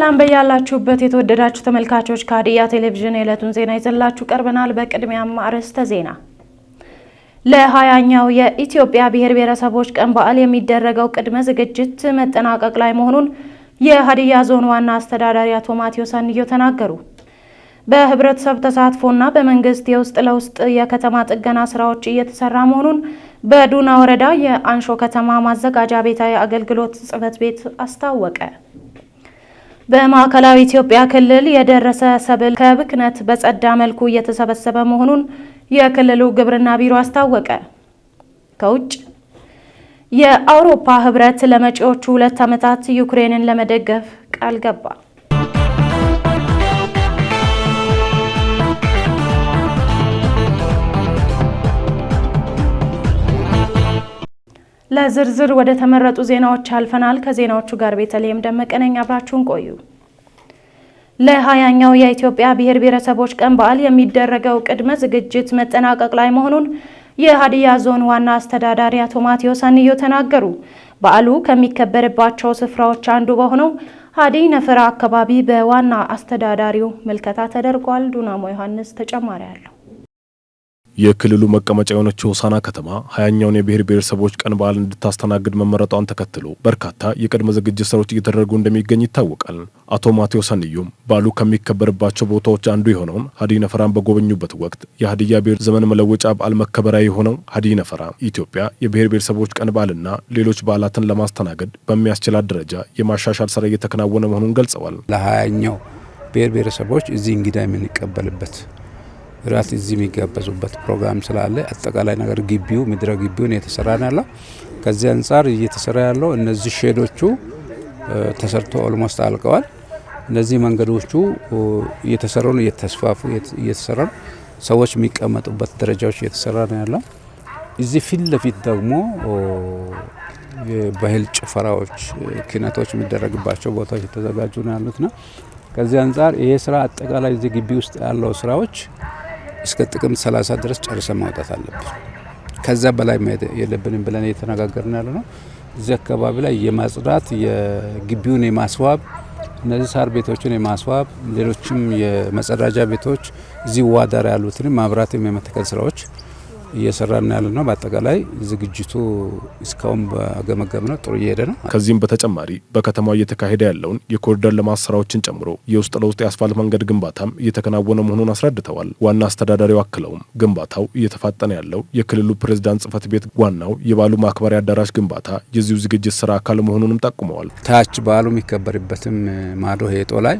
ሰላም በያላችሁበት የተወደዳችሁ ተመልካቾች ከሀዲያ ቴሌቪዥን የዕለቱን ዜና ይዘንላችሁ ቀርበናል። በቅድሚያም አርዕስተ ዜና። ለ20ኛው የኢትዮጵያ ብሔር ብሔረሰቦች ቀን በዓል የሚደረገው ቅድመ ዝግጅት መጠናቀቅ ላይ መሆኑን የሀዲያ ዞን ዋና አስተዳዳሪ አቶ ማቴዎስ አንዮ ተናገሩ። በህብረተሰብ ተሳትፎና በመንግስት የውስጥ ለውስጥ የከተማ ጥገና ስራዎች እየተሰራ መሆኑን በዱና ወረዳ የአንሾ ከተማ ማዘጋጃ ቤታዊ አገልግሎት ጽሕፈት ቤት አስታወቀ። በማዕከላዊ ኢትዮጵያ ክልል የደረሰ ሰብል ከብክነት በጸዳ መልኩ እየተሰበሰበ መሆኑን የክልሉ ግብርና ቢሮ አስታወቀ። ከውጭ የአውሮፓ ህብረት ለመጪዎቹ 2 ዓመታት ዩክሬንን ለመደገፍ ቃል ገባ። ለዝርዝር ወደ ተመረጡ ዜናዎች አልፈናል። ከዜናዎቹ ጋር ቤተልሔም ደመቀ ነኝ። አብራችሁን ቆዩ። ለ20ኛው የኢትዮጵያ ብሔር ብሔረሰቦች ቀን በዓል የሚደረገው ቅድመ ዝግጅት መጠናቀቅ ላይ መሆኑን የሀዲያ ዞን ዋና አስተዳዳሪ አቶ ማቴዎስ አንዮ ተናገሩ። በዓሉ ከሚከበርባቸው ስፍራዎች አንዱ በሆነው ሀዲ ነፈራ አካባቢ በዋና አስተዳዳሪው ምልከታ ተደርጓል። ዱናሞ ዮሐንስ ተጨማሪ አለው። የክልሉ መቀመጫ የሆነችው ሆሳዕና ከተማ 20ኛውን የብሔር ብሔረሰቦች ቀን በዓል እንድታስተናግድ መመረጧን ተከትሎ በርካታ የቅድመ ዝግጅት ስራዎች እየተደረጉ እንደሚገኝ ይታወቃል። አቶ ማቴዎስ አንዮም በዓሉ ከሚከበርባቸው ቦታዎች አንዱ የሆነውን ሀዲ ነፈራን በጎበኙበት ወቅት የሀዲያ ብሔር ዘመን መለወጫ በዓል መከበሪያ የሆነው ሀዲ ነፈራ ኢትዮጵያ የብሔር ብሔረሰቦች ቀን በዓልና ሌሎች በዓላትን ለማስተናገድ በሚያስችላት ደረጃ የማሻሻል ስራ እየተከናወነ መሆኑን ገልጸዋል። ለ20ኛው ብሔር ብሔረሰቦች እዚህ እንግዳ የምንቀበልበት ራት እዚህ የሚጋበዙበት ፕሮግራም ስላለ አጠቃላይ ነገር ግቢው ምድረ ግቢውን የተሰራ ነው ያለው። ከዚህ አንፃር እየተሰራ ያለው እነዚህ ሼዶቹ ተሰርቶ ኦልሞስት አልቀዋል። እነዚህ መንገዶቹ እየተሰሩ ነው፣ እየተስፋፉ እየተሰራ ነው። ሰዎች የሚቀመጡበት ደረጃዎች እየተሰራ ነው ያለው። እዚህ ፊት ለፊት ደግሞ የባህል ጭፈራዎች፣ ኪነቶች የሚደረግባቸው ቦታዎች የተዘጋጁ ነው ያሉት ነው። ከዚህ አንፃር ይሄ ስራ አጠቃላይ እዚህ ግቢ ውስጥ ያለው ስራዎች እስከ ጥቅምት 30 ድረስ ጨርሰን ማውጣት አለብን። ከዛ በላይ መሄድ የለብንም ብለን እየተነጋገርን ያለ ነው። እዚህ አካባቢ ላይ የማጽዳት የግቢውን የማስዋብ እነዚህ ሳር ቤቶችን የማስዋብ ሌሎችም የመጸዳጃ ቤቶች እዚህ ዋዳር ያሉትን ማብራትም የመተከል ስራዎች እየሰራን ያለ ነው። በአጠቃላይ ዝግጅቱ እስካሁን በገመገም ነው ጥሩ እየሄደ ነው። ከዚህም በተጨማሪ በከተማው እየተካሄደ ያለውን የኮሪደር ልማት ስራዎችን ጨምሮ የውስጥ ለውስጥ የአስፋልት መንገድ ግንባታም እየተከናወነ መሆኑን አስረድተዋል። ዋና አስተዳዳሪው አክለውም ግንባታው እየተፋጠነ ያለው የክልሉ ፕሬዝዳንት ጽሕፈት ቤት ዋናው የበዓሉ ማክበሪያ አዳራሽ ግንባታ የዚሁ ዝግጅት ስራ አካል መሆኑንም ጠቁመዋል። ታች በዓሉ የሚከበርበትም ማዶ ሄጦ ላይ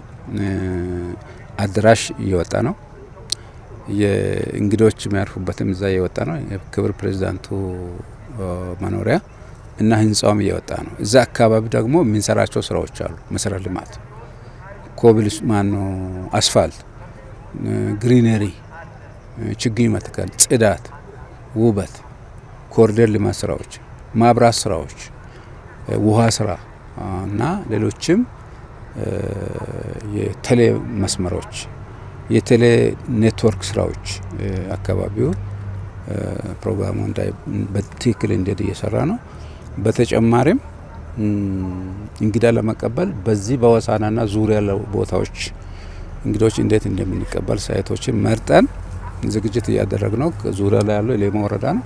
አዳራሽ እየወጣ ነው። የእንግዶች የሚያርፉበትም እዛ እየወጣ ነው። የክብር ፕሬዝዳንቱ መኖሪያ እና ህንጻውም እየወጣ ነው። እዛ አካባቢ ደግሞ የምንሰራቸው ስራዎች አሉ። መሰረተ ልማት፣ ኮብልስ አስፋልት፣ ግሪነሪ፣ ችግኝ መትከል፣ ጽዳት፣ ውበት፣ ኮሪደር ልማት ስራዎች፣ ማብራት ስራዎች፣ ውሃ ስራ እና ሌሎችም የቴሌ መስመሮች የቴሌ ኔትወርክ ስራዎች አካባቢው ፕሮግራሙ በትክክል እንዴት እየሰራ ነው። በተጨማሪም እንግዳ ለመቀበል በዚህ በሆሳዕናና ዙሪያ ያለው ቦታዎች እንግዶች እንዴት እንደምንቀበል ሳይቶችን መርጠን ዝግጅት እያደረግ ነው። ዙሪያ ላይ ያለው ሌማ ወረዳ ነው።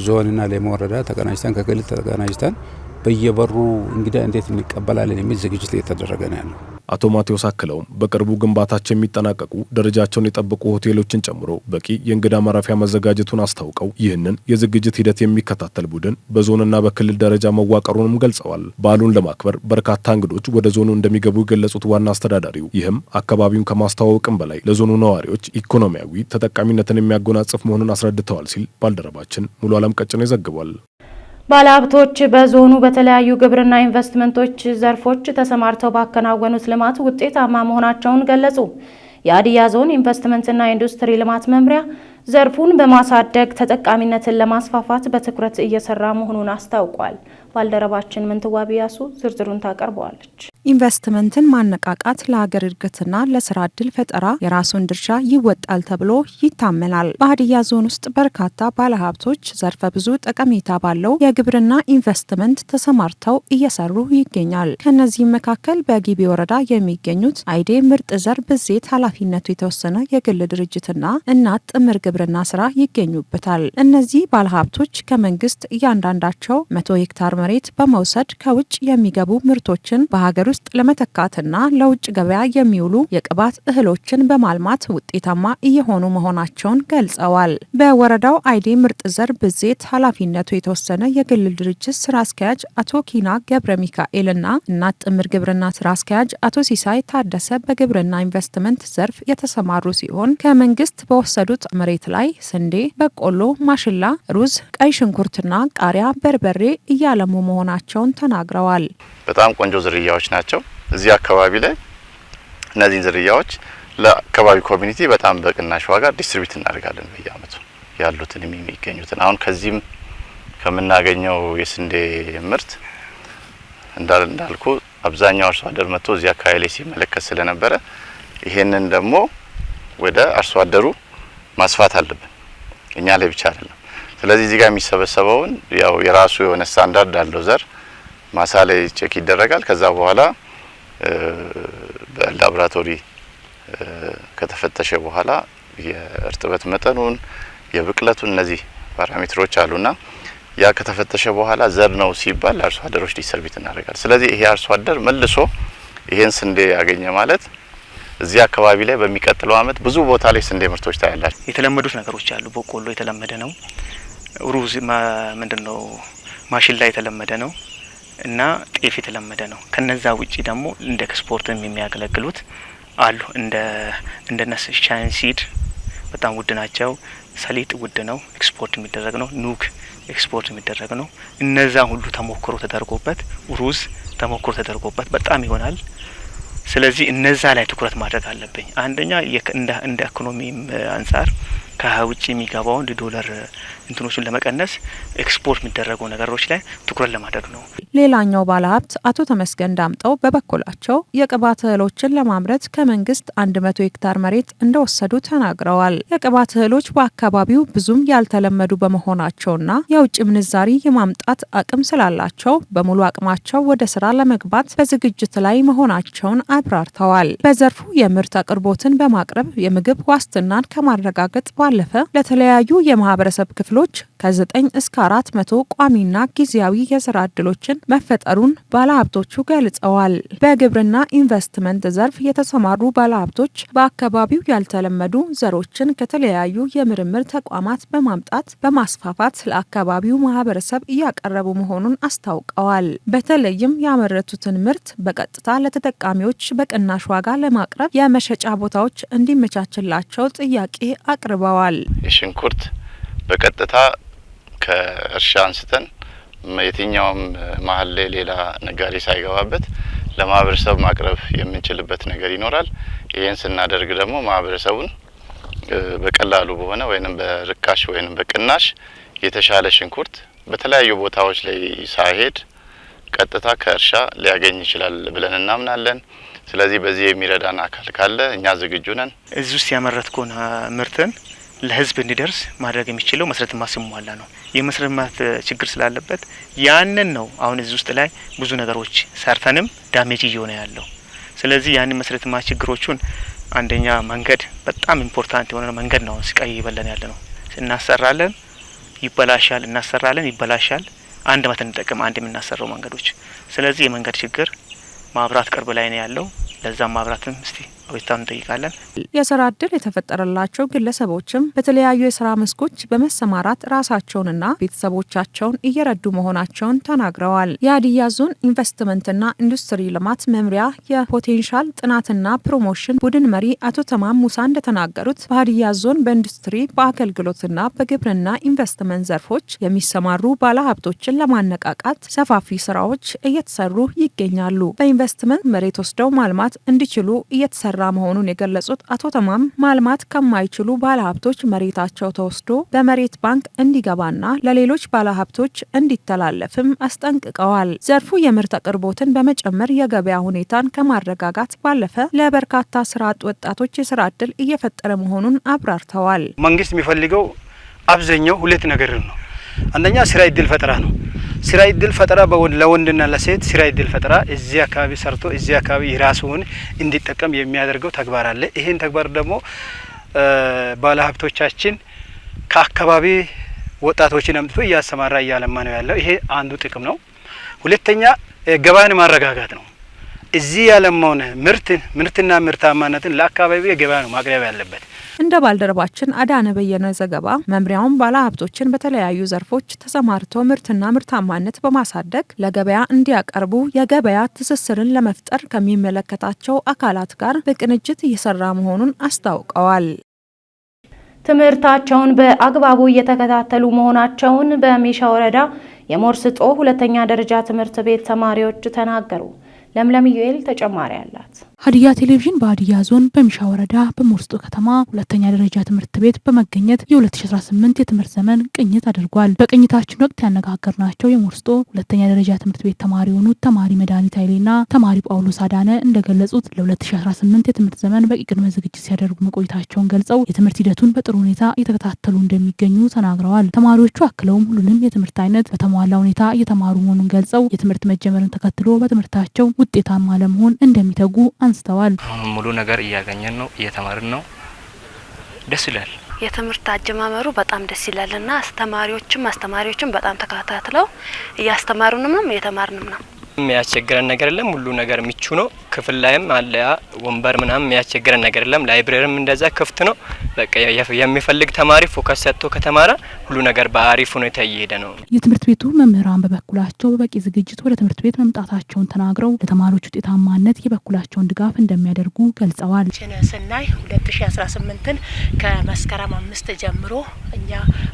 ዞንና ሌማ ወረዳ ተቀናጅተን ከክልል ተቀናጅተን በየበሩ እንግዳ እንዴት እንቀበላለን የሚል ዝግጅት እየተደረገ ነው ያለው። አቶ ማቴዎስ አክለውም በቅርቡ ግንባታቸው የሚጠናቀቁ ደረጃቸውን የጠበቁ ሆቴሎችን ጨምሮ በቂ የእንግዳ ማረፊያ መዘጋጀቱን አስታውቀው ይህንን የዝግጅት ሂደት የሚከታተል ቡድን በዞንና በክልል ደረጃ መዋቀሩንም ገልጸዋል። በዓሉን ለማክበር በርካታ እንግዶች ወደ ዞኑ እንደሚገቡ የገለጹት ዋና አስተዳዳሪው ይህም አካባቢውን ከማስተዋወቅም በላይ ለዞኑ ነዋሪዎች ኢኮኖሚያዊ ተጠቃሚነትን የሚያጎናጽፍ መሆኑን አስረድተዋል ሲል ባልደረባችን ሙሉ ዓለም ቀጭኖ ይዘግባል። ባለሀብቶች በዞኑ በተለያዩ ግብርና ኢንቨስትመንቶች ዘርፎች ተሰማርተው ባከናወኑት ልማት ውጤታማ መሆናቸውን ገለጹ። የሀዲያ ዞን ኢንቨስትመንትና ኢንዱስትሪ ልማት መምሪያ ዘርፉን በማሳደግ ተጠቃሚነትን ለማስፋፋት በትኩረት እየሰራ መሆኑን አስታውቋል። ባልደረባችን ምንትዋብ ያሱ ዝርዝሩን ታቀርበዋለች። ኢንቨስትመንትን ማነቃቃት ለሀገር እድገትና ለስራ ዕድል ፈጠራ የራሱን ድርሻ ይወጣል ተብሎ ይታመናል። በሀዲያ ዞን ውስጥ በርካታ ባለሀብቶች ዘርፈ ብዙ ጠቀሜታ ባለው የግብርና ኢንቨስትመንት ተሰማርተው እየሰሩ ይገኛል። ከነዚህም መካከል በጊቤ ወረዳ የሚገኙት አይዴ ምርጥ ዘር ብዜት ኃላፊነቱ የተወሰነ የግል ድርጅትና እናት ጥምር ግብርና ስራ ይገኙበታል። እነዚህ ባለሀብቶች ከመንግስት እያንዳንዳቸው 100 ሄክታር መሬት በመውሰድ ከውጭ የሚገቡ ምርቶችን በሀገር ውስጥ ለመተካትና ለውጭ ገበያ የሚውሉ የቅባት እህሎችን በማልማት ውጤታማ እየሆኑ መሆናቸውን ገልጸዋል። በወረዳው አይዴ ምርጥ ዘር ብዜት ኃላፊነቱ የተወሰነ የግል ድርጅት ስራ አስኪያጅ አቶ ኪና ገብረ ሚካኤልና እናት ጥምር ግብርና ስራ አስኪያጅ አቶ ሲሳይ ታደሰ በግብርና ኢንቨስትመንት ዘርፍ የተሰማሩ ሲሆን ከመንግስት በወሰዱት መሬት ላይ ስንዴ፣ በቆሎ፣ ማሽላ፣ ሩዝ፣ ቀይ ሽንኩርትና ቃሪያ፣ በርበሬ እያለሙ መሆናቸውን ተናግረዋል። በጣም ቆንጆ ዝርያዎች ናቸው። እዚህ አካባቢ ላይ እነዚህን ዝርያዎች ለአካባቢ ኮሚኒቲ በጣም በቅናሽ ዋጋ ዲስትሪቢዩት እናደርጋለን በየአመቱ ያሉትን የሚገኙትን። አሁን ከዚህም ከምናገኘው የስንዴ ምርት እንዳልኩ አብዛኛው አርሶ አደር መጥቶ እዚህ አካባቢ ላይ ሲመለከት ስለነበረ ይሄንን ደግሞ ወደ አርሶ አደሩ ማስፋት አለብን፣ እኛ ላይ ብቻ አይደለም። ስለዚህ እዚህ ጋር የሚሰበሰበውን ያው የራሱ የሆነ ስታንዳርድ አለው ዘር ማሳ ላይ ቼክ ይደረጋል። ከዛ በኋላ በላቦራቶሪ ከተፈተሸ በኋላ የእርጥበት መጠኑን የብቅለቱን እነዚህ ፓራሜትሮች አሉና ያ ከተፈተሸ በኋላ ዘር ነው ሲባል አርሶ አደሮች ዲሰርቪት እናደርጋለን። ስለዚህ ይሄ አርሶ አደር መልሶ ይሄን ስንዴ ያገኘ ማለት እዚህ አካባቢ ላይ በሚቀጥለው አመት ብዙ ቦታ ላይ ስንዴ ምርቶች ታያላችሁ። የተለመዱት ነገሮች አሉ። በቆሎ የተለመደ ነው። ሩዝ ምንድነው ማሽላ የተለመደ ነው እና ጤፍ የተለመደ ነው። ከነዛ ውጪ ደግሞ እንደ ኤክስፖርትም የሚያገለግሉት አሉ። እንደ ሻይን ሲድ በጣም ውድ ናቸው። ሰሊጥ ውድ ነው፣ ኤክስፖርት የሚደረግ ነው። ኑግ ኤክስፖርት የሚደረግ ነው። እነዛ ሁሉ ተሞክሮ ተደርጎበት ሩዝ ተሞክሮ ተደርጎበት በጣም ይሆናል። ስለዚህ እነዛ ላይ ትኩረት ማድረግ አለብኝ። አንደኛ እንደ ኢኮኖሚ አንፃር ከውጭ የሚገባውን ዶላር እንትኖችን ለመቀነስ ኤክስፖርት የሚደረጉ ነገሮች ላይ ትኩረት ለማድረግ ነው። ሌላኛው ባለሀብት አቶ ተመስገን ዳምጠው በበኩላቸው የቅባት እህሎችን ለማምረት ከመንግስት 100 ሄክታር መሬት እንደወሰዱ ተናግረዋል። የቅባት እህሎች በአካባቢው ብዙም ያልተለመዱ በመሆናቸውና የውጭ ምንዛሪ የማምጣት አቅም ስላላቸው በሙሉ አቅማቸው ወደ ስራ ለመግባት በዝግጅት ላይ መሆናቸውን አብራርተዋል። በዘርፉ የምርት አቅርቦትን በማቅረብ የምግብ ዋስትናን ከማረጋገጥ ባለፈ ለተለያዩ የማህበረሰብ ክፍሎች ከ9 እስከ 400 ቋሚና ጊዜያዊ የስራ ዕድሎችን መፈጠሩን ባለሀብቶቹ ገልጸዋል። በግብርና ኢንቨስትመንት ዘርፍ የተሰማሩ ባለሀብቶች በአካባቢው ያልተለመዱ ዘሮችን ከተለያዩ የምርምር ተቋማት በማምጣት በማስፋፋት ለአካባቢው ማህበረሰብ እያቀረቡ መሆኑን አስታውቀዋል። በተለይም ያመረቱትን ምርት በቀጥታ ለተጠቃሚዎች በቅናሽ ዋጋ ለማቅረብ የመሸጫ ቦታዎች እንዲመቻችላቸው ጥያቄ አቅርበዋል። የሽንኩርት በቀጥታ ከእርሻ አንስተን የትኛውም መሀል ላይ ሌላ ነጋዴ ሳይገባበት ለማህበረሰብ ማቅረብ የምንችልበት ነገር ይኖራል። ይሄን ስናደርግ ደግሞ ማህበረሰቡን በቀላሉ በሆነ ወይንም በርካሽ ወይንም በቅናሽ የተሻለ ሽንኩርት በተለያዩ ቦታዎች ላይ ሳይሄድ ቀጥታ ከእርሻ ሊያገኝ ይችላል ብለን እናምናለን። ስለዚህ በዚህ የሚረዳን አካል ካለ እኛ ዝግጁ ነን። እዚህ ውስጥ ያመረትኩን ምርትን ለህዝብ እንዲደርስ ማድረግ የሚችለው መሰረተ ልማት ሲሟላ ነው። የመሰረተ ልማት ችግር ስላለበት ያንን ነው አሁን እዚህ ውስጥ ላይ ብዙ ነገሮች ሰርተንም ዳሜጅ እየሆነ ያለው። ስለዚህ ያንን መሰረተ ልማት ችግሮቹን አንደኛ መንገድ በጣም ኢምፖርታንት የሆነ መንገድ ነው ስቃይ ይበለን ያለ ነው። እናሰራለን፣ ይበላሻል፣ እናሰራለን፣ ይበላሻል። አንድ አመት እንጠቀም አንድ የምናሰራው መንገዶች። ስለዚህ የመንገድ ችግር ማብራት ቅርብ ላይ ነው ያለው። ለዛም ማብራትም እስቲ አቤታውን እንጠይቃለን። የስራ ዕድል የተፈጠረላቸው ግለሰቦችም በተለያዩ የስራ መስኮች በመሰማራት ራሳቸውንና ቤተሰቦቻቸውን እየረዱ መሆናቸውን ተናግረዋል። የሀዲያ ዞን ኢንቨስትመንትና ኢንዱስትሪ ልማት መምሪያ የፖቴንሻል ጥናትና ፕሮሞሽን ቡድን መሪ አቶ ተማም ሙሳ እንደተናገሩት በሀዲያ ዞን በኢንዱስትሪ በአገልግሎትና በግብርና ኢንቨስትመንት ዘርፎች የሚሰማሩ ባለሀብቶችን ለማነቃቃት ሰፋፊ ስራዎች እየተሰሩ ይገኛሉ። በኢንቨስትመንት መሬት ወስደው ማልማት እንዲችሉ እየተሰራ እየተሰራ መሆኑን የገለጹት አቶ ተማም ማልማት ከማይችሉ ባለሀብቶች መሬታቸው ተወስዶ በመሬት ባንክ እንዲገባና ለሌሎች ባለሀብቶች እንዲተላለፍም አስጠንቅቀዋል። ዘርፉ የምርት አቅርቦትን በመጨመር የገበያ ሁኔታን ከማረጋጋት ባለፈ ለበርካታ ስራ አጥ ወጣቶች የስራ እድል እየፈጠረ መሆኑን አብራርተዋል። መንግስት የሚፈልገው አብዛኛው ሁለት ነገር ነው። አንደኛ ስራ እድል ፈጠራ ነው። ስራ እድል ፈጠራ ለወንድና ለሴት ስራ እድል ፈጠራ እዚህ አካባቢ ሰርቶ እዚህ አካባቢ የራሱን እንዲጠቀም የሚያደርገው ተግባር አለ። ይሄን ተግባር ደግሞ ባለሀብቶቻችን ከአካባቢ ወጣቶችን አምጥቶ እያሰማራ እያለማ ነው ያለው። ይሄ አንዱ ጥቅም ነው። ሁለተኛ ገበያን ማረጋጋት ነው። እዚህ ያለማውን ምርትና ምርታማነትን ለአካባቢ ገበያ ነው ማቅረብ ያለበት። እንደ ባልደረባችን አዳነ በየነ ዘገባ መምሪያውን ባለሀብቶችን በተለያዩ ዘርፎች ተሰማርተው ምርትና ምርታማነት በማሳደግ ለገበያ እንዲያቀርቡ የገበያ ትስስርን ለመፍጠር ከሚመለከታቸው አካላት ጋር በቅንጅት እየሰራ መሆኑን አስታውቀዋል። ትምህርታቸውን በአግባቡ እየተከታተሉ መሆናቸውን በሚሻ ወረዳ የሞርስጦ ሁለተኛ ደረጃ ትምህርት ቤት ተማሪዎች ተናገሩ። ለምለም ዩኤል ተጨማሪ አላት። ሀዲያ ቴሌቪዥን በሀዲያ ዞን በሚሻ ወረዳ በሞርስጦ ከተማ ሁለተኛ ደረጃ ትምህርት ቤት በመገኘት የ2018 የትምህርት ዘመን ቅኝት አድርጓል። በቅኝታችን ወቅት ያነጋገርናቸው የሞርስጦ ሁለተኛ ደረጃ ትምህርት ቤት ተማሪ የሆኑት ተማሪ መድኃኒት ኃይሌና ተማሪ ጳውሎስ አዳነ እንደገለጹት ለ2018 የትምህርት ዘመን በቂ ቅድመ ዝግጅት ሲያደርጉ መቆየታቸውን ገልጸው የትምህርት ሂደቱን በጥሩ ሁኔታ እየተከታተሉ እንደሚገኙ ተናግረዋል። ተማሪዎቹ አክለውም ሁሉንም የትምህርት አይነት በተሟላ ሁኔታ እየተማሩ መሆኑን ገልጸው የትምህርት መጀመርን ተከትሎ በትምህርታቸው ውጤታማ ለመሆን እንደሚተጉ አንስተዋል። አሁን ሙሉ ነገር እያገኘን ነው፣ እየተማርን ነው። ደስ ይላል። የትምህርት አጀማመሩ በጣም ደስ ይላልና አስተማሪዎችም በጣም ተከታትለው እያስተማሩንም ነው እየተማርንም ነው። የሚያስቸግረን ነገር የለም። ሁሉ ነገር ምቹ ነው። ክፍል ላይም አለ ወንበር ምናምን የሚያስቸግረን ነገር የለም። ላይብረሪም እንደዛ ክፍት ነው። በቃ የሚፈልግ ተማሪ ፎከስ ሰጥቶ ከተማረ ሁሉ ነገር በአሪፍ ሁኔታ እየሄደ ነው። የትምህርት ቤቱ መምህራን በበኩላቸው በቂ ዝግጅት ወደ ትምህርት ቤት መምጣታቸውን ተናግረው ለተማሪዎች ውጤታማነት የበኩላቸውን ድጋፍ እንደሚያደርጉ ገልጸዋል። ስናይ 2018ን ከመስከረም 5 ጀምሮ እኛ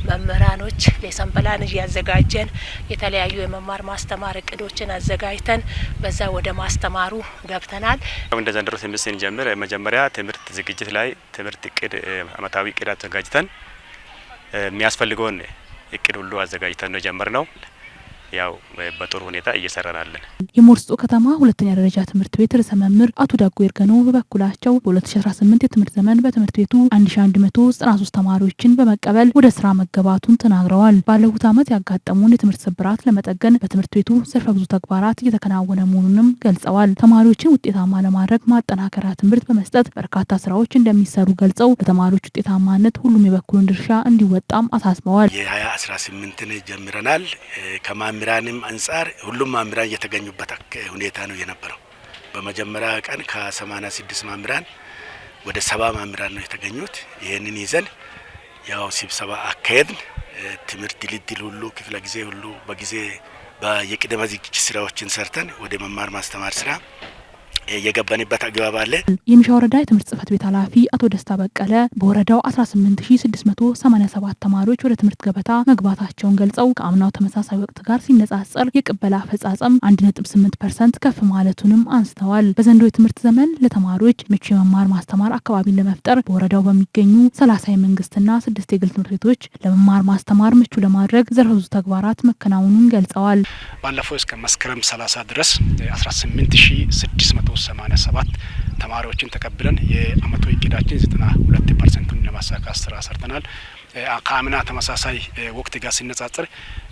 መምህራኖች ሌሰን ፕላን እያዘጋጀን የተለያዩ የመማር ማስተማር እቅዶችን አዘጋጅተን በዛ ወደ ማስተማሩ ገብተናል። እንደ ዘንድሮ ትምህርት ስንጀምር መጀመሪያ ትምህርት ዝግጅት ላይ ትምህርት እቅድ አመታዊ እቅድ አዘጋጅተን የሚያስፈልገውን እቅድ ሁሉ አዘጋጅተን ነው ጀመርነው። ያው በጥሩ ሁኔታ እየሰራናለን። የሞርስጦ ከተማ ሁለተኛ ደረጃ ትምህርት ቤት ርዕሰ መምህር አቶ ዳጎ ይርገኖ በበኩላቸው በ2018 የትምህርት ዘመን በትምህርት ቤቱ 1193 ተማሪዎችን በመቀበል ወደ ስራ መገባቱን ተናግረዋል። ባለፉት ዓመት ያጋጠሙን የትምህርት ስብራት ለመጠገን በትምህርት ቤቱ ዘርፈ ብዙ ተግባራት እየተከናወነ መሆኑንም ገልጸዋል። ተማሪዎችን ውጤታማ ለማድረግ ማጠናከሪያ ትምህርት በመስጠት በርካታ ስራዎች እንደሚሰሩ ገልጸው ለተማሪዎች ውጤታማነት ሁሉም የበኩሉን ድርሻ እንዲወጣም አሳስበዋል። የ2018ን ጀምረናል። መምህራንም አንጻር ሁሉም መምህራን የተገኙበት ሁኔታ ነው የነበረው። በመጀመሪያ ቀን ከ86 መምህራን ወደ 70 መምህራን ነው የተገኙት። ይህንን ይዘን ያው ስብሰባ አካሄድን። ትምህርት ድልድል ሁሉ ክፍለ ጊዜ ሁሉ በጊዜ የቅድመ ዝግጅት ስራዎችን ሰርተን ወደ መማር ማስተማር ስራ የገባንበት አግባብ አለ። የሚሻ ወረዳ የትምህርት ጽህፈት ቤት ኃላፊ አቶ ደስታ በቀለ በወረዳው 18687 ተማሪዎች ወደ ትምህርት ገበታ መግባታቸውን ገልጸው ከአምናው ተመሳሳይ ወቅት ጋር ሲነጻጸር የቅበላ አፈጻጸም 1.8% ከፍ ማለቱንም አንስተዋል። በዘንድሮ የትምህርት ዘመን ለተማሪዎች ምቹ የመማር ማስተማር አካባቢን ለመፍጠር በወረዳው በሚገኙ 30 የመንግስትና 6 የግል ትምህርት ቤቶች ለመማር ማስተማር ምቹ ለማድረግ ዘርፈ ብዙ ተግባራት መከናወኑን ገልጸዋል። ባለፈው እስከ መስከረም 30 ድረስ 18687 ተማሪዎችን ተቀብለን የአመቱ እቅዳችን 92% ለማሳካት ስራ ሰርተናል። ከአምና ተመሳሳይ ወቅት ጋር ሲነጻጸር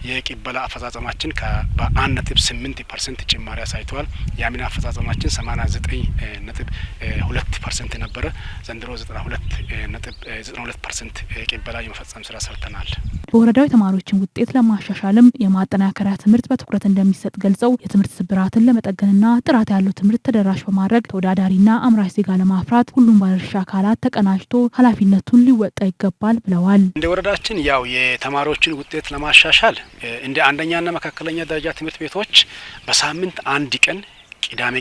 የቅበላ አፈጻጸማችን በ1.8% ጭማሪ አሳይቷል። የአምና አፈጻጸማችን 89.2% ነበረ። ዘንድሮ 92% ቅበላ የመፈጸም ስራ ሰርተናል። በወረዳው የተማሪዎችን ውጤት ለማሻሻልም የማጠናከሪያ ትምህርት በትኩረት እንደሚሰጥ ገልጸው የትምህርት ስብራትን ለመጠገንና ጥራት ያለው ትምህርት ተደራሽ በማድረግ ተወዳዳሪና አምራች ዜጋ ለማፍራት ሁሉም ባለድርሻ አካላት ተቀናጅቶ ኃላፊነቱን ሊወጣ ይገባል ብለዋል። እንደ ወረዳችን ያው የተማሪዎችን ውጤት ለማሻሻል እንደ አንደኛና መካከለኛ ደረጃ ትምህርት ቤቶች በሳምንት አንድ ቀን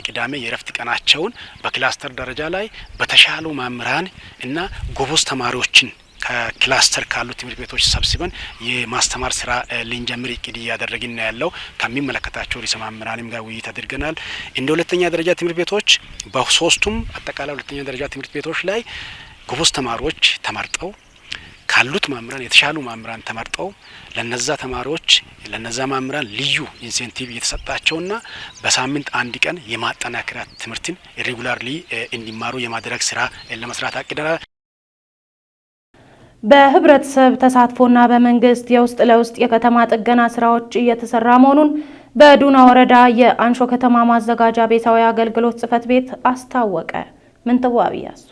ቅዳሜ የረፍት ቀናቸውን በክላስተር ደረጃ ላይ በተሻሉ መምህራን እና ጎበዝ ተማሪዎችን ከክላስተር ካሉ ትምህርት ቤቶች ሰብስበን የማስተማር ስራ ልንጀምር እቅድ እያደረግን ያለው ከሚመለከታቸው ርዕሰ መምህራንም ጋር ውይይት አድርገናል። እንደ ሁለተኛ ደረጃ ትምህርት ቤቶች በሶስቱም አጠቃላይ ሁለተኛ ደረጃ ትምህርት ቤቶች ላይ ጎበዝ ተማሪዎች ተመርጠው ካሉት መምህራን የተሻሉ መምህራን ተመርጠው ለነዛ ተማሪዎች ለነዛ መምህራን ልዩ ኢንሴንቲቭ እየተሰጣቸውና በሳምንት አንድ ቀን የማጠናከሪያ ትምህርትን ሬጉላርሊ እንዲማሩ የማድረግ ስራ ለመስራት አቅደናል። በህብረተሰብ ተሳትፎና በመንግስት የውስጥ ለውስጥ የከተማ ጥገና ስራዎች እየተሰራ መሆኑን በዱና ወረዳ የአንሾ ከተማ ማዘጋጃ ቤታዊ አገልግሎት ጽሕፈት ቤት አስታወቀ። ምንትዋብ ያሱ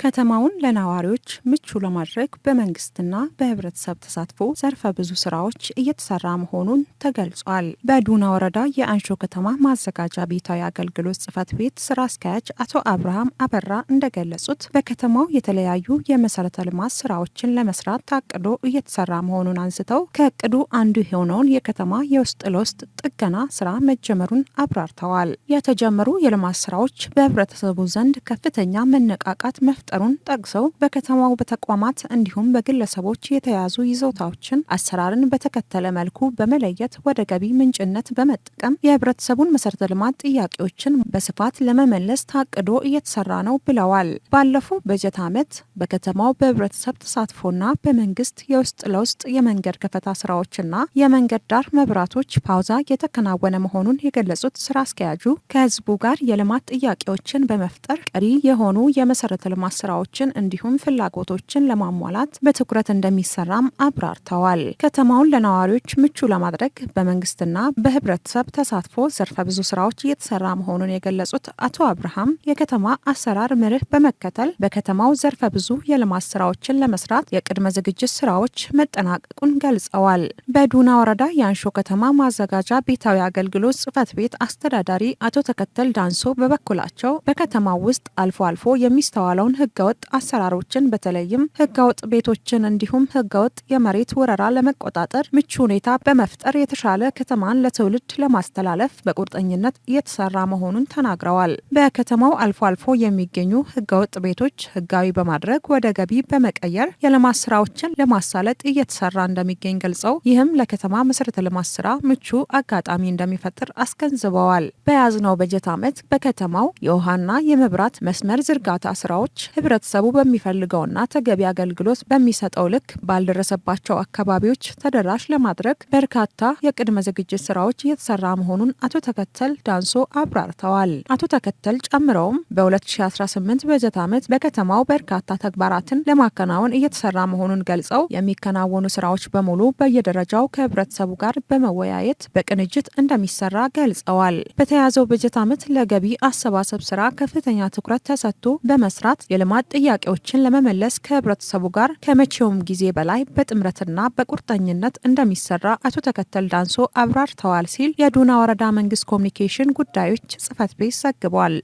ከተማውን ለነዋሪዎች ምቹ ለማድረግ በመንግስትና በህብረተሰብ ተሳትፎ ዘርፈ ብዙ ስራዎች እየተሰራ መሆኑን ተገልጿል። በዱና ወረዳ የአንሾ ከተማ ማዘጋጃ ቤታዊ አገልግሎት ጽሕፈት ቤት ስራ አስኪያጅ አቶ አብርሃም አበራ እንደገለጹት በከተማው የተለያዩ የመሰረተ ልማት ስራዎችን ለመስራት ታቅዶ እየተሰራ መሆኑን አንስተው ከእቅዱ አንዱ የሆነውን የከተማ የውስጥ ለውስጥ ጥገና ስራ መጀመሩን አብራርተዋል። የተጀመሩ የልማት ስራዎች በህብረተሰቡ ዘንድ ከፍተኛ መነቃቃት መፍጠሩን ጠቅሰው በከተማው በተቋማት እንዲሁም በግለሰቦች የተያዙ ይዞታዎችን አሰራርን በተከተለ መልኩ በመለየት ወደ ገቢ ምንጭነት በመጠቀም የህብረተሰቡን መሰረተ ልማት ጥያቄዎችን በስፋት ለመመለስ ታቅዶ እየተሰራ ነው ብለዋል። ባለፈው በጀት ዓመት በከተማው በህብረተሰብ ተሳትፎና በመንግስት የውስጥ ለውስጥ የመንገድ ከፈታ ስራዎችና የመንገድ ዳር መብራቶች ፓውዛ የተከናወነ መሆኑን የገለጹት ስራ አስኪያጁ ከህዝቡ ጋር የልማት ጥያቄዎችን በመፍጠር ቀሪ የሆኑ የመሰረተ ልማት ስራዎችን እንዲሁም ፍላጎቶችን ለማሟላት በትኩረት እንደሚሰራም አብራርተዋል። ከተማውን ለነዋሪዎች ምቹ ለማድረግ በመንግስትና በህብረተሰብ ተሳትፎ ዘርፈ ብዙ ስራዎች እየተሰራ መሆኑን የገለጹት አቶ አብርሃም የከተማ አሰራር መርህ በመከተል በከተማው ዘርፈ ብዙ የልማት ስራዎችን ለመስራት የቅድመ ዝግጅት ስራዎች መጠናቀቁን ገልጸዋል። በዱና ወረዳ የአንሾ ከተማ ማዘጋጃ ቤታዊ አገልግሎት ጽሕፈት ቤት አስተዳዳሪ አቶ ተከተል ዳንሶ በበኩላቸው በከተማው ውስጥ አልፎ አልፎ የሚስተዋለውን ህገወጥ አሰራሮችን በተለይም ህገወጥ ቤቶችን እንዲሁም ህገወጥ የመሬት ወረራ ለመቆጣጠር ምቹ ሁኔታ በመፍጠር የተሻለ ከተማን ለትውልድ ለማስተላለፍ በቁርጠኝነት እየተሰራ መሆኑን ተናግረዋል። በከተማው አልፎ አልፎ የሚገኙ ህገወጥ ቤቶች ህጋዊ በማድረግ ወደ ገቢ በመቀየር የልማት ስራዎችን ለማሳለጥ እየተሰራ እንደሚገኝ ገልጸው ይህም ለከተማ መሰረተ ልማት ስራ ምቹ አጋጣሚ እንደሚፈጥር አስገንዝበዋል። በያዝነው በጀት ዓመት በከተማው የውሃና የመብራት መስመር ዝርጋታ ስራዎች ህብረተሰቡ በሚፈልገውና ተገቢ አገልግሎት በሚሰጠው ልክ ባልደረሰባቸው አካባቢዎች ተደራሽ ለማድረግ በርካታ የቅድመ ዝግጅት ስራዎች እየተሰራ መሆኑን አቶ ተከተል ዳንሶ አብራርተዋል። አቶ ተከተል ጨምረውም በ2018 በጀት ዓመት በከተማው በርካታ ተግባራትን ለማከናወን እየተሰራ መሆኑን ገልጸው የሚከናወኑ ስራዎች በሙሉ በየደረጃው ከህብረተሰቡ ጋር በመወያየት በቅንጅት እንደሚሰራ ገልጸዋል። በተያዘው በጀት ዓመት ለገቢ አሰባሰብ ስራ ከፍተኛ ትኩረት ተሰጥቶ በመስራት የልማት ጥያቄዎችን ለመመለስ ከህብረተሰቡ ጋር ከመቼውም ጊዜ በላይ በጥምረትና በቁርጠኝነት እንደሚሰራ አቶ ተከተል ዳንሶ አብራርተዋል ሲል የዱና ወረዳ መንግስት ኮሚኒኬሽን ጉዳዮች ጽሕፈት ቤት ዘግቧል።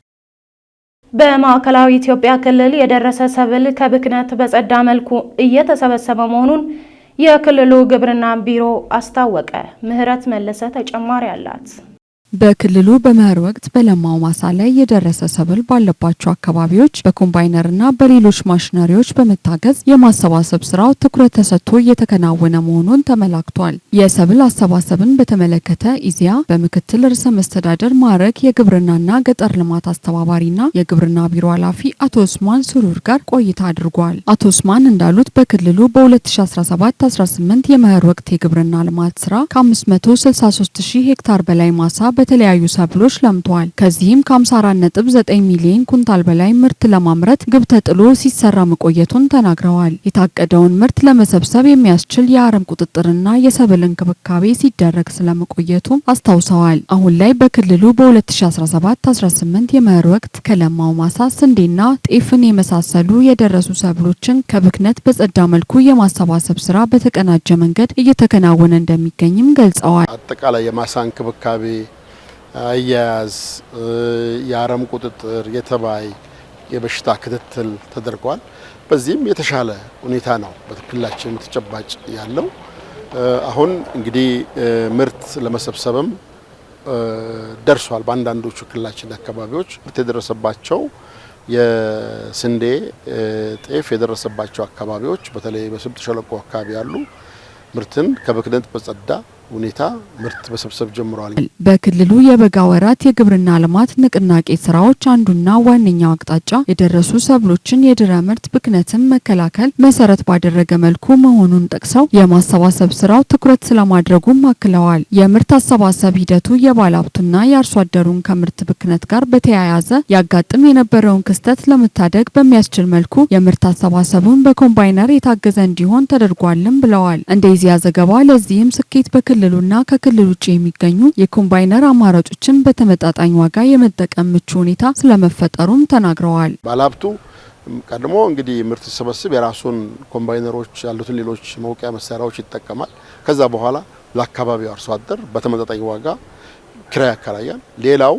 በማዕከላዊ ኢትዮጵያ ክልል የደረሰ ሰብል ከብክነት በጸዳ መልኩ እየተሰበሰበ መሆኑን የክልሉ ግብርና ቢሮ አስታወቀ። ምህረት መለሰ ተጨማሪ አላት። በክልሉ በመኸር ወቅት በለማው ማሳ ላይ የደረሰ ሰብል ባለባቸው አካባቢዎች በኮምባይነርና በሌሎች ማሽነሪዎች በመታገዝ የማሰባሰብ ስራው ትኩረት ተሰጥቶ እየተከናወነ መሆኑን ተመላክቷል። የሰብል አሰባሰብን በተመለከተ ኢዜአ በምክትል ርዕሰ መስተዳደር ማዕረግ የግብርናና ገጠር ልማት አስተባባሪና የግብርና ቢሮ ኃላፊ አቶ ኡስማን ሱሩር ጋር ቆይታ አድርጓል። አቶ ኡስማን እንዳሉት በክልሉ በ2017-18 የመኸር ወቅት የግብርና ልማት ስራ ከ563,000 ሄክታር በላይ ማሳ በተለያዩ ሰብሎች ለምተዋል። ከዚህም ከ54.9 ሚሊዮን ኩንታል በላይ ምርት ለማምረት ግብ ተጥሎ ሲሰራ መቆየቱን ተናግረዋል። የታቀደውን ምርት ለመሰብሰብ የሚያስችል የአረም ቁጥጥርና የሰብል እንክብካቤ ሲደረግ ስለመቆየቱም አስታውሰዋል። አሁን ላይ በክልሉ በ2017-18 የመኸር ወቅት ከለማው ማሳ ስንዴና ጤፍን የመሳሰሉ የደረሱ ሰብሎችን ከብክነት በጸዳ መልኩ የማሰባሰብ ስራ በተቀናጀ መንገድ እየተከናወነ እንደሚገኝም ገልጸዋል። አጠቃላይ የማሳ እንክብካቤ አያያዝ፣ የአረም ቁጥጥር፣ የተባይ የበሽታ ክትትል ተደርጓል። በዚህም የተሻለ ሁኔታ ነው በክልላችን ተጨባጭ ያለው። አሁን እንግዲህ ምርት ለመሰብሰብም ደርሷል። በአንዳንዶቹ ክልላችን አካባቢዎች ምርት የደረሰባቸው የስንዴ ጤፍ የደረሰባቸው አካባቢዎች በተለይ በስምጥ ሸለቆ አካባቢ ያሉ ምርትን ከብክነት በጸዳ ሁኔታ ምርት መሰብሰብ ጀምረዋል። በክልሉ የበጋ ወራት የግብርና ልማት ንቅናቄ ስራዎች አንዱና ዋነኛው አቅጣጫ የደረሱ ሰብሎችን የድህረ ምርት ብክነትን መከላከል መሰረት ባደረገ መልኩ መሆኑን ጠቅሰው የማሰባሰብ ስራው ትኩረት ስለማድረጉም አክለዋል። የምርት አሰባሰብ ሂደቱ የባለሀብቱና የአርሶ አደሩን ከምርት ብክነት ጋር በተያያዘ ያጋጥም የነበረውን ክስተት ለመታደግ በሚያስችል መልኩ የምርት አሰባሰቡን በኮምባይነር የታገዘ እንዲሆን ተደርጓልም ብለዋል። እንደዚያ ዘገባ ለዚህም ስኬት ክልሉና ከክልል ውጭ የሚገኙ የኮምባይነር አማራጮችን በተመጣጣኝ ዋጋ የመጠቀም ምቹ ሁኔታ ስለመፈጠሩም ተናግረዋል። ባለሀብቱ ቀድሞ እንግዲህ ምርት ሲሰበስብ የራሱን ኮምባይነሮች ያሉትን ሌሎች መውቂያ መሳሪያዎች ይጠቀማል። ከዛ በኋላ ለአካባቢው አርሶ አደር በተመጣጣኝ ዋጋ ኪራይ ያከራያል። ሌላው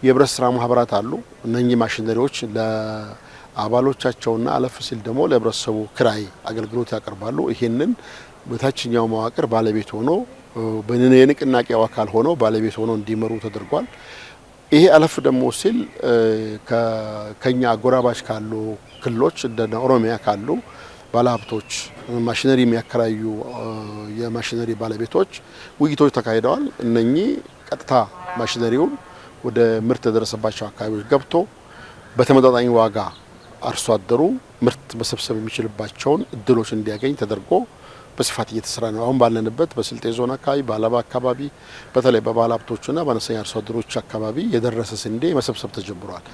የህብረት ስራ ማህበራት አሉ። እነኚህ ማሽነሪዎች ለአባሎቻቸውና አለፍ ሲል ደግሞ ለህብረተሰቡ ኪራይ አገልግሎት ያቀርባሉ። ይሄንን በታችኛው መዋቅር ባለቤት ሆኖ የንቅናቄው አካል ሆኖ ባለቤት ሆኖ እንዲመሩ ተደርጓል። ይሄ አለፍ ደግሞ ሲል ከኛ አጎራባች ካሉ ክልሎች እንደ ኦሮሚያ ካሉ ባለሀብቶች ማሽነሪ የሚያከራዩ የማሽነሪ ባለቤቶች ውይይቶች ተካሂደዋል። እነኚህ ቀጥታ ማሽነሪውን ወደ ምርት የደረሰባቸው አካባቢዎች ገብቶ በተመጣጣኝ ዋጋ አርሶ አደሩ ምርት መሰብሰብ የሚችልባቸውን እድሎች እንዲያገኝ ተደርጎ በስፋት እየተሰራ ነው። አሁን ባለንበት በስልጤ ዞን አካባቢ በአለባ አካባቢ በተለይ በባለሀብቶችና በአነስተኛ አርሶ አደሮች አካባቢ የደረሰ ስንዴ መሰብሰብ ተጀምሯል።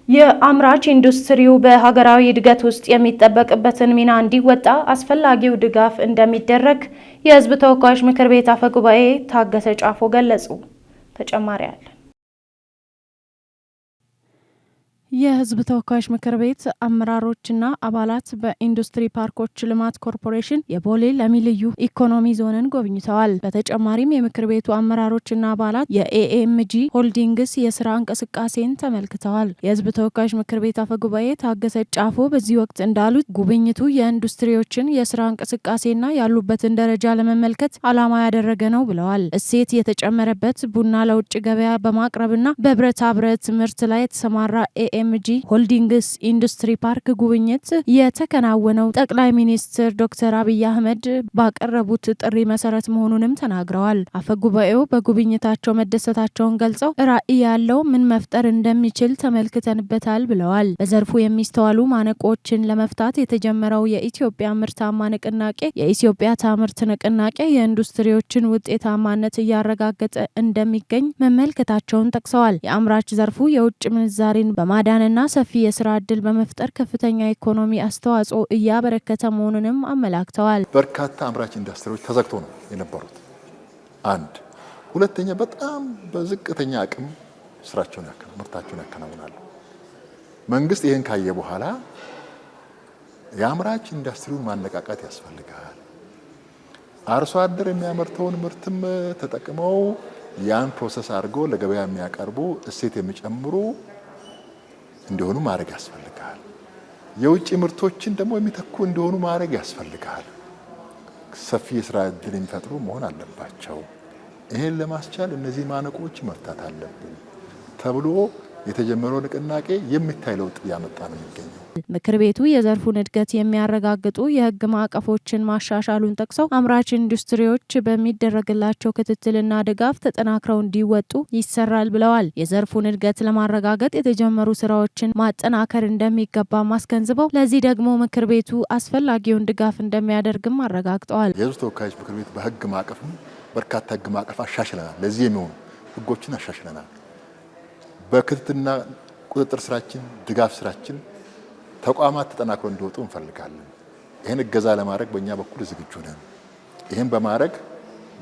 የአምራች ኢንዱስትሪው በሀገራዊ እድገት ውስጥ የሚጠበቅበትን ሚና እንዲወጣ አስፈላጊው ድጋፍ እንደሚደረግ የሕዝብ ተወካዮች ምክር ቤት አፈ ጉባኤ ታገሰ ጫፎ ገለጹ። ተጨማሪ አለ። የሕዝብ ተወካዮች ምክር ቤት አመራሮችና አባላት በኢንዱስትሪ ፓርኮች ልማት ኮርፖሬሽን የቦሌ ለሚ ልዩ ኢኮኖሚ ዞንን ጎብኝተዋል። በተጨማሪም የምክር ቤቱ አመራሮችና አባላት የኤኤምጂ ሆልዲንግስ የስራ እንቅስቃሴን ተመልክተዋል። የሕዝብ ተወካዮች ምክር ቤት አፈ ጉባኤ ታገሰ ጫፎ በዚህ ወቅት እንዳሉት ጉብኝቱ የኢንዱስትሪዎችን የስራ እንቅስቃሴና ያሉበትን ደረጃ ለመመልከት ዓላማ ያደረገ ነው ብለዋል። እሴት የተጨመረበት ቡና ለውጭ ገበያ በማቅረብና በብረታ ብረት ምርት ላይ የተሰማራ ኤኤምጂ ሆልዲንግስ ኢንዱስትሪ ፓርክ ጉብኝት የተከናወነው ጠቅላይ ሚኒስትር ዶክተር አብይ አህመድ ባቀረቡት ጥሪ መሰረት መሆኑንም ተናግረዋል። አፈጉባኤው በጉብኝታቸው መደሰታቸውን ገልጸው ራዕይ ያለው ምን መፍጠር እንደሚችል ተመልክተንበታል ብለዋል። በዘርፉ የሚስተዋሉ ማነቆችን ለመፍታት የተጀመረው የኢትዮጵያ ምርታማ ንቅናቄ የኢትዮጵያ ታምርት ንቅናቄ የኢንዱስትሪዎችን ውጤታማነት እያረጋገጠ እንደሚገኝ መመልከታቸውን ጠቅሰዋል። የአምራች ዘርፉ የውጭ ምንዛሬን በማዳንና ሰፊ የስራ ዕድል በመፍጠር ከፍተኛ ኢኮኖሚ አስተዋጽኦ እያበረከተ መሆኑንም አመላክተዋል። በርካታ አምራች ኢንዱስትሪዎች ተዘግተው ነው የነበሩት። አንድ ሁለተኛ በጣም በዝቅተኛ አቅም ስራቸውን ምርታቸውን ያከናውናሉ። መንግስት ይህን ካየ በኋላ የአምራች ኢንዱስትሪውን ማነቃቃት ያስፈልጋል። አርሶ አደር የሚያመርተውን ምርትም ተጠቅመው ያን ፕሮሰስ አድርጎ ለገበያ የሚያቀርቡ እሴት የሚጨምሩ እንዲሆኑ ማድረግ ያስፈልጋል። የውጭ ምርቶችን ደግሞ የሚተኩ እንዲሆኑ ማድረግ ያስፈልጋል። ሰፊ የስራ ዕድል የሚፈጥሩ መሆን አለባቸው። ይሄን ለማስቻል እነዚህ ማነቆች መፍታት አለብን ተብሎ የተጀመረው ንቅናቄ የሚታይ ለውጥ እያመጣ ነው የሚገኘው። ምክር ቤቱ የዘርፉን እድገት የሚያረጋግጡ የህግ ማዕቀፎችን ማሻሻሉን ጠቅሰው አምራች ኢንዱስትሪዎች በሚደረግላቸው ክትትልና ድጋፍ ተጠናክረው እንዲወጡ ይሰራል ብለዋል። የዘርፉን እድገት ለማረጋገጥ የተጀመሩ ስራዎችን ማጠናከር እንደሚገባ አስገንዝበው ለዚህ ደግሞ ምክር ቤቱ አስፈላጊውን ድጋፍ እንደሚያደርግም አረጋግጠዋል። የህዝብ ተወካዮች ምክር ቤት በህግ ማዕቀፍም በርካታ ህግ ማዕቀፍ አሻሽለናል። ለዚህ የሚሆኑ ህጎችን አሻሽለናል። በክትትልና ቁጥጥር ስራችን፣ ድጋፍ ስራችን ተቋማት ተጠናክሮ እንዲወጡ እንፈልጋለን። ይህን እገዛ ለማድረግ በእኛ በኩል ዝግጁ ነን። ይህን በማድረግ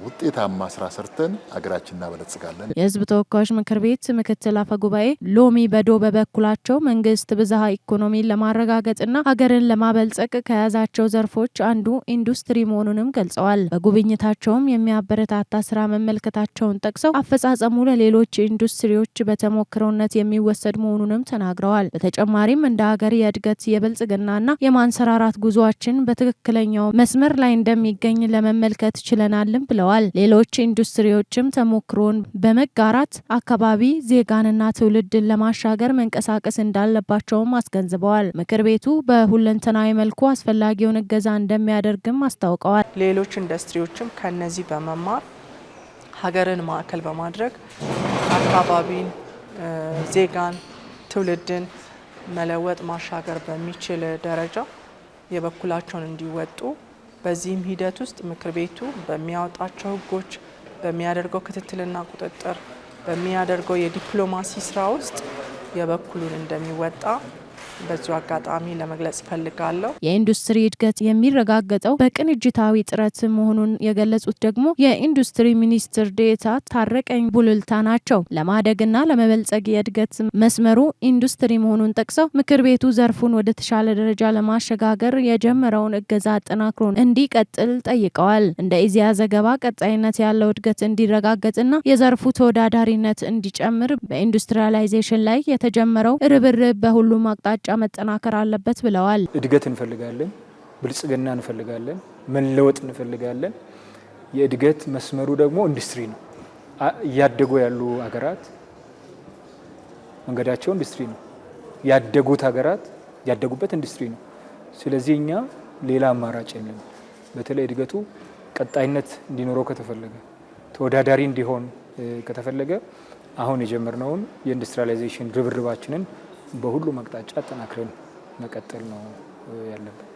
ውጤታማ ስራ ሰርተን አገራችንን እናበለጽጋለን። የህዝብ ተወካዮች ምክር ቤት ምክትል አፈ ጉባኤ ሎሚ በዶ በበኩላቸው መንግስት ብዝሃ ኢኮኖሚን ለማረጋገጥና ሀገርን ለማበልጸግ ከያዛቸው ዘርፎች አንዱ ኢንዱስትሪ መሆኑንም ገልጸዋል። በጉብኝታቸውም የሚያበረታታ ስራ መመልከታቸውን ጠቅሰው አፈጻጸሙ ለሌሎች ኢንዱስትሪዎች በተሞክሮነት የሚወሰድ መሆኑንም ተናግረዋል። በተጨማሪም እንደ ሀገር የእድገት የብልጽግናና የማንሰራራት ጉዟችን በትክክለኛው መስመር ላይ እንደሚገኝ ለመመልከት ችለናልም ብለዋል። ብለዋል። ሌሎች ኢንዱስትሪዎችም ተሞክሮን በመጋራት አካባቢ ዜጋንና ትውልድን ለማሻገር መንቀሳቀስ እንዳለባቸውም አስገንዝበዋል። ምክር ቤቱ በሁለንተናዊ መልኩ አስፈላጊውን እገዛ እንደሚያደርግም አስታውቀዋል። ሌሎች ኢንዱስትሪዎችም ከነዚህ በመማር ሀገርን ማዕከል በማድረግ አካባቢን፣ ዜጋን፣ ትውልድን መለወጥ ማሻገር በሚችል ደረጃ የበኩላቸውን እንዲወጡ በዚህም ሂደት ውስጥ ምክር ቤቱ በሚያወጣቸው ሕጎች በሚያደርገው ክትትልና ቁጥጥር በሚያደርገው የዲፕሎማሲ ስራ ውስጥ የበኩሉን እንደሚወጣ በዚሁ አጋጣሚ ለመግለጽ ፈልጋለሁ። የኢንዱስትሪ እድገት የሚረጋገጠው በቅንጅታዊ ጥረት መሆኑን የገለጹት ደግሞ የኢንዱስትሪ ሚኒስትር ዴኤታ ታረቀኝ ቡልልታ ናቸው። ለማደግና ለመበልጸግ የእድገት መስመሩ ኢንዱስትሪ መሆኑን ጠቅሰው ምክር ቤቱ ዘርፉን ወደ ተሻለ ደረጃ ለማሸጋገር የጀመረውን እገዛ አጠናክሮ እንዲቀጥል ጠይቀዋል። እንደ ኢዜአ ዘገባ ቀጣይነት ያለው እድገት እንዲረጋገጥና የዘርፉ ተወዳዳሪነት እንዲጨምር በኢንዱስትሪያላይዜሽን ላይ የተጀመረው ርብርብ በሁሉም አቅጣጫ መጠናከር አለበት ብለዋል። እድገት እንፈልጋለን፣ ብልጽግና እንፈልጋለን፣ መለወጥ እንፈልጋለን። የእድገት መስመሩ ደግሞ ኢንዱስትሪ ነው። እያደጉ ያሉ ሀገራት መንገዳቸው ኢንዱስትሪ ነው። ያደጉት ሀገራት ያደጉበት ኢንዱስትሪ ነው። ስለዚህ እኛ ሌላ አማራጭ የለም። በተለይ እድገቱ ቀጣይነት እንዲኖረው ከተፈለገ፣ ተወዳዳሪ እንዲሆን ከተፈለገ አሁን የጀመርነውን የኢንዱስትሪያላይዜሽን ርብርባችንን በሁሉም አቅጣጫ አጠናክረን መቀጠል ነው ያለብን።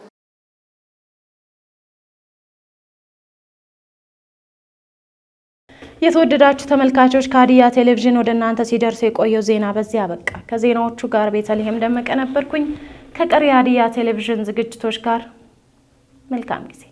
የተወደዳችሁ ተመልካቾች ከሀዲያ ቴሌቪዥን ወደ እናንተ ሲደርስ የቆየው ዜና በዚህ አበቃ። ከዜናዎቹ ጋር ቤተልሔም ደመቀ ነበርኩኝ። ከቀሪ ሀዲያ ቴሌቪዥን ዝግጅቶች ጋር መልካም ጊዜ